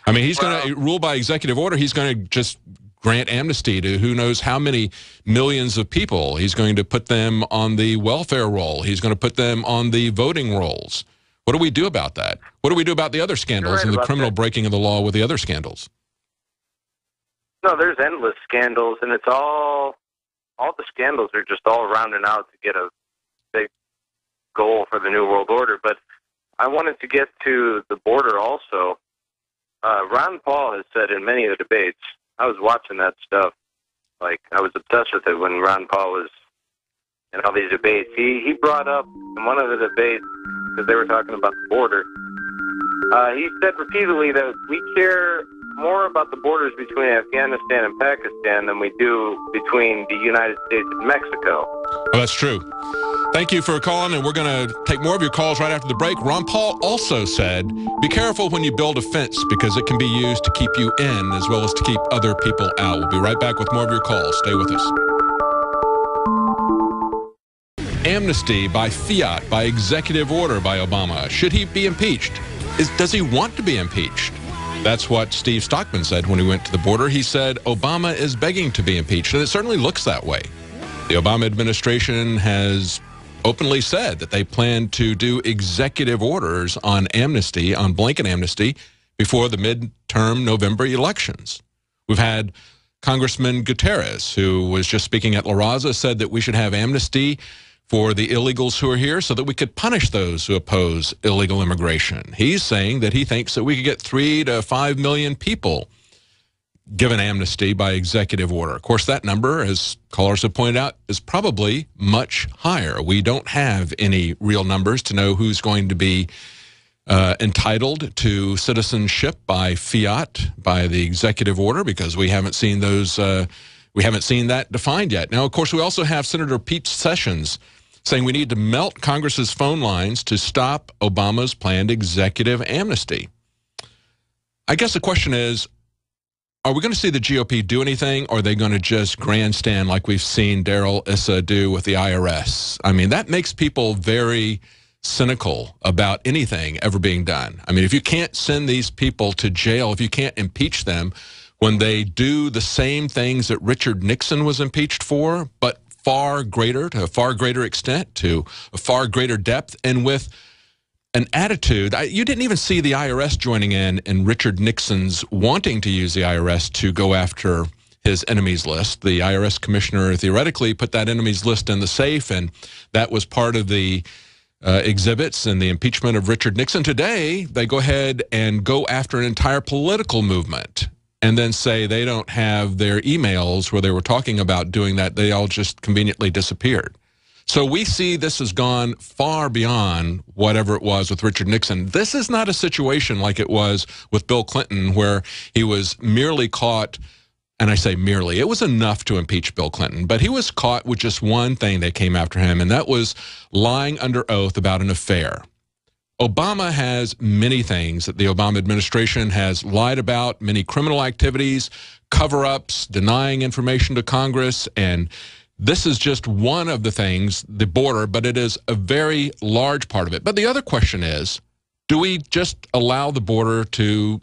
I mean, he's going to rule by executive order. He's going to just grant amnesty to who knows how many millions of people. He's going to put them on the welfare roll. He's going to put them on the voting rolls. What do we do about that? What do we do about the other scandals and the criminal breaking of the law with the other scandals? No, there's endless scandals, and it's all the scandals are just all rounding out to get a big goal for the New World Order. But I wanted to get to the border also. Ron Paul has said in many of the debates, I was watching that stuff, like I was obsessed with it when Ron Paul was in all these debates. He brought up in one of the debates, because they were talking about the border, he said repeatedly that we care more about the borders between Afghanistan and Pakistan than we do between the United States and Mexico. Well, that's true. Thank you for calling, and we're going to take more of your calls right after the break. Ron Paul also said, be careful when you build a fence because it can be used to keep you in as well as to keep other people out. We'll be right back with more of your calls. Stay with us. Amnesty by fiat, by executive order by Obama. Should he be impeached? Does he want to be impeached? That's what Steve Stockman said when he went to the border. He said Obama is begging to be impeached, and it certainly looks that way. The Obama administration has openly said that they plan to do executive orders on amnesty, on blanket amnesty, before the midterm November elections. We've had Congressman Gutierrez, who was just speaking at La Raza, said that we should have amnesty for the illegals who are here so that we could punish those who oppose illegal immigration. He's saying that he thinks that we could get 3 to 5 million people given amnesty by executive order. Of course, that number, as callers have pointed out, is probably much higher. We don't have any real numbers to know who's going to be entitled to citizenship by fiat, by the executive order, because we haven't seen those. We haven't seen that defined yet. Now, of course, we also have Senator Pete Sessions saying we need to melt Congress's phone lines to stop Obama's planned executive amnesty. I guess the question is, are we going to see the GOP do anything, or are they going to just grandstand like we've seen Darrell Issa do with the IRS? I mean, that makes people very cynical about anything ever being done. I mean, if you can't send these people to jail, if you can't impeach them when they do the same things that Richard Nixon was impeached for, but far greater, to a far greater extent, to a far greater depth, and with an attitude. You didn't even see the IRS joining in Richard Nixon's wanting to use the IRS to go after his enemies list. The IRS commissioner theoretically put that enemies list in the safe, and that was part of the exhibits and the impeachment of Richard Nixon. Today, they go ahead and go after an entire political movement and then say they don't have their emails where they were talking about doing that. They all just conveniently disappeared. So we see this has gone far beyond whatever it was with Richard Nixon. This is not a situation like it was with Bill Clinton, where he was merely caught, and I say merely, it was enough to impeach Bill Clinton, but he was caught with just one thing that came after him, and that was lying under oath about an affair. Obama has many things that the Obama administration has lied about, many criminal activities, cover-ups, denying information to Congress, and this is just one of the things, the border, but it is a very large part of it. But the other question is, do we just allow the border to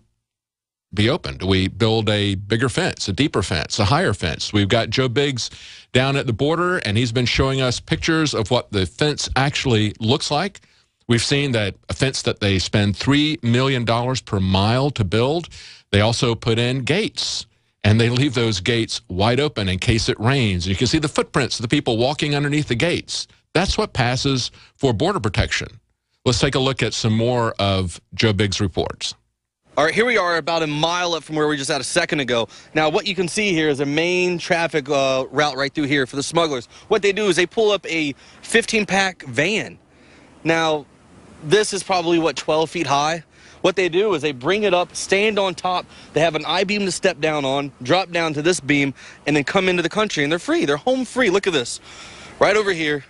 be open? Do we build a bigger fence, a deeper fence, a higher fence? We've got Joe Biggs down at the border, and he's been showing us pictures of what the fence actually looks like. We've seen that a fence that they spend $3 million per mile to build. They also put in gates, and they leave those gates wide open in case it rains. You can see the footprints of the people walking underneath the gates. That's what passes for border protection. Let's take a look at some more of Joe Biggs' reports. All right, here we are about a mile up from where we just had a second ago. Now, what you can see here is a main traffic route right through here for the smugglers. What they do is they pull up a 15-pack van. Now, this is probably, 12 feet high? What they do is they bring it up, stand on top, they have an I-beam to step down on, drop down to this beam, and then come into the country, and they're free. They're home free. Look at this. Right over here,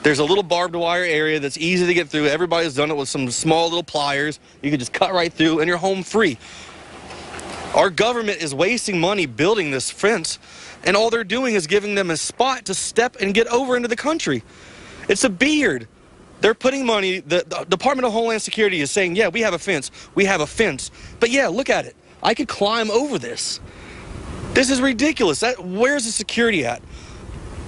there's a little barbed wire area that's easy to get through. Everybody's done it with some small little pliers. You can just cut right through, and you're home free. Our government is wasting money building this fence, and all they're doing is giving them a spot to step and get over into the country. It's a beard. They're putting money, the Department of Homeland Security is saying, yeah, we have a fence. But yeah, look at it. I could climb over this. This is ridiculous. Where's the security at?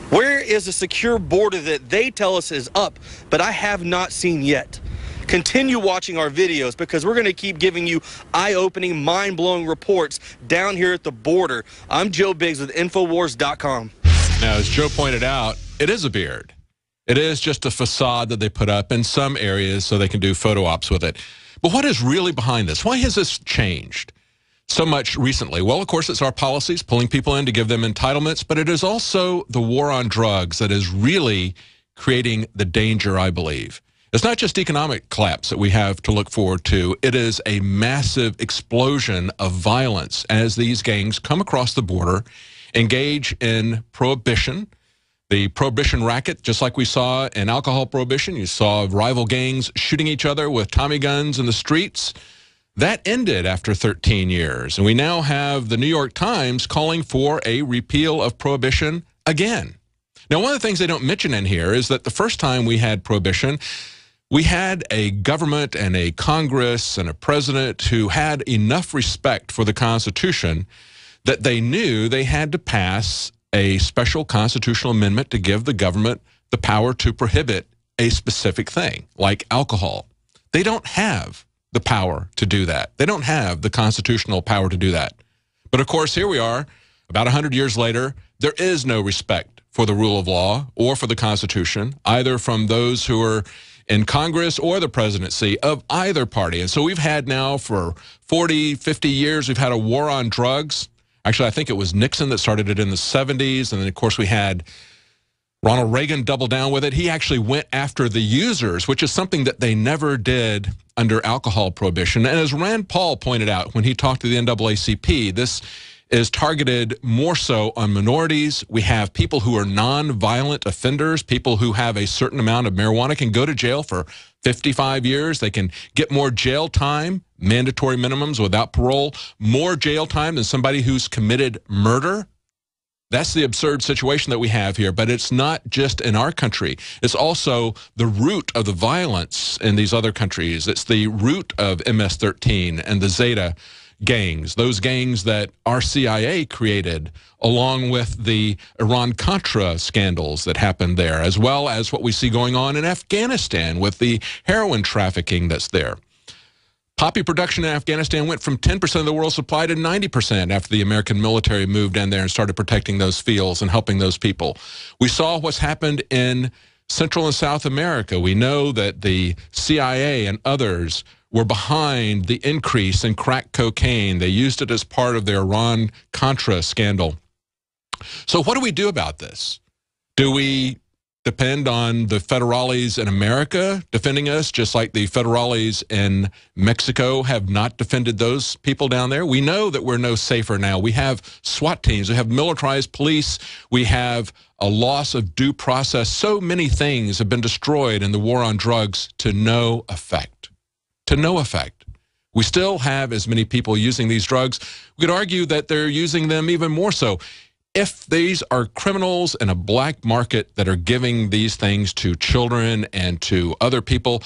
Where is the secure border that they tell us is up, but I have not seen yet? Continue watching our videos because we're going to keep giving you eye-opening, mind-blowing reports down here at the border. I'm Joe Biggs with Infowars.com. Now, as Joe pointed out, it is a beard. It is just a facade that they put up in some areas so they can do photo ops with it. But what is really behind this? Why has this changed so much recently? Well, of course, it's our policies, pulling people in to give them entitlements, but it is also the war on drugs that is really creating the danger, I believe. It's not just economic collapse that we have to look forward to. It is a massive explosion of violence as these gangs come across the border, engage in prohibition. The prohibition racket, just like we saw in alcohol prohibition, you saw rival gangs shooting each other with Tommy guns in the streets. That ended after 13 years, and we now have the New York Times calling for a repeal of prohibition again. Now, one of the things they don't mention in here is that the first time we had prohibition, we had a government and a Congress and a president who had enough respect for the Constitution that they knew they had to pass a special constitutional amendment to give the government the power to prohibit a specific thing, like alcohol. They don't have the power to do that. They don't have the constitutional power to do that. But of course, here we are, about 100 years later, there is no respect for the rule of law or for the Constitution, either from those who are in Congress or the presidency of either party. And so we've had now for 40, 50 years, we've had a war on drugs. Actually, I think it was Nixon that started it in the 70s. And then, of course, we had Ronald Reagan double down with it. He actually went after the users, which is something that they never did under alcohol prohibition. And as Rand Paul pointed out when he talked to the NAACP, this is targeted more so on minorities. We have people who are non-violent offenders, people who have a certain amount of marijuana can go to jail for 55 years. They can get more jail time, mandatory minimums without parole, more jail time than somebody who's committed murder. That's the absurd situation that we have here, but it's not just in our country. It's also the root of the violence in these other countries. It's the root of MS-13 and the Zeta gangs, those gangs that our CIA created, along with the Iran-Contra scandals that happened there, as well as what we see going on in Afghanistan with the heroin trafficking that's there. Poppy production in Afghanistan went from 10% of the world's supply to 90% after the American military moved in there and started protecting those fields and helping those people. We saw what's happened in Central and South America. We know that the CIA and others were behind the increase in crack cocaine. They used it as part of their Iran-Contra scandal. So what do we do about this? Do we depend on the federales in America defending us, just like the federales in Mexico have not defended those people down there? We know that we're no safer now. We have SWAT teams. We have militarized police. We have a loss of due process. So many things have been destroyed in the war on drugs to no effect. To no effect. We still have as many people using these drugs. We could argue that they're using them even more so. If these are criminals in a black market that are giving these things to children and to other people,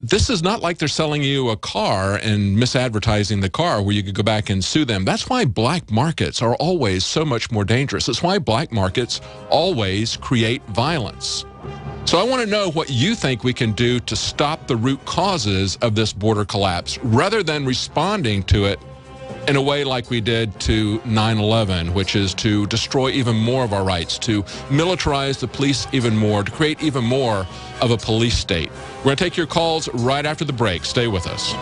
this is not like they're selling you a car and misadvertising the car where you could go back and sue them. That's why black markets are always so much more dangerous. That's why black markets always create violence. So I want to know what you think we can do to stop the root causes of this border collapse, rather than responding to it in a way like we did to 9/11, which is to destroy even more of our rights, to militarize the police even more, to create even more of a police state. We're going to take your calls right after the break. Stay with us.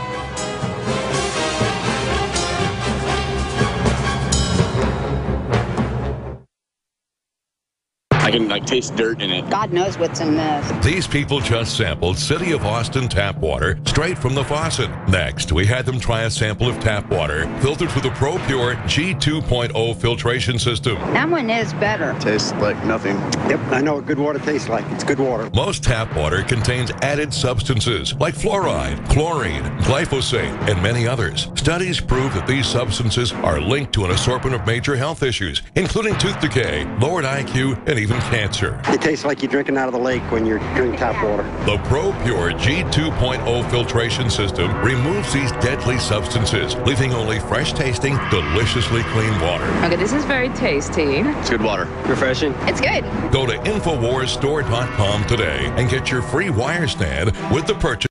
I can taste dirt in it. God knows what's in this. These people just sampled City of Austin tap water straight from the faucet. Next, we had them try a sample of tap water filtered through the Pro Pure G2.0 filtration system. That one is better. Tastes like nothing. Yep, I know what good water tastes like. It's good water. Most tap water contains added substances like fluoride, chlorine, glyphosate, and many others. Studies prove that these substances are linked to an assortment of major health issues, including tooth decay, lowered IQ, and even cancer. It tastes like you're drinking out of the lake when you're drinking tap water. The ProPure G2.0 filtration system removes these deadly substances, leaving only fresh-tasting, deliciously clean water. Okay, this is very tasty. It's good water. Refreshing. It's good. Go to InfoWarsStore.com today and get your free wire stand with the purchase.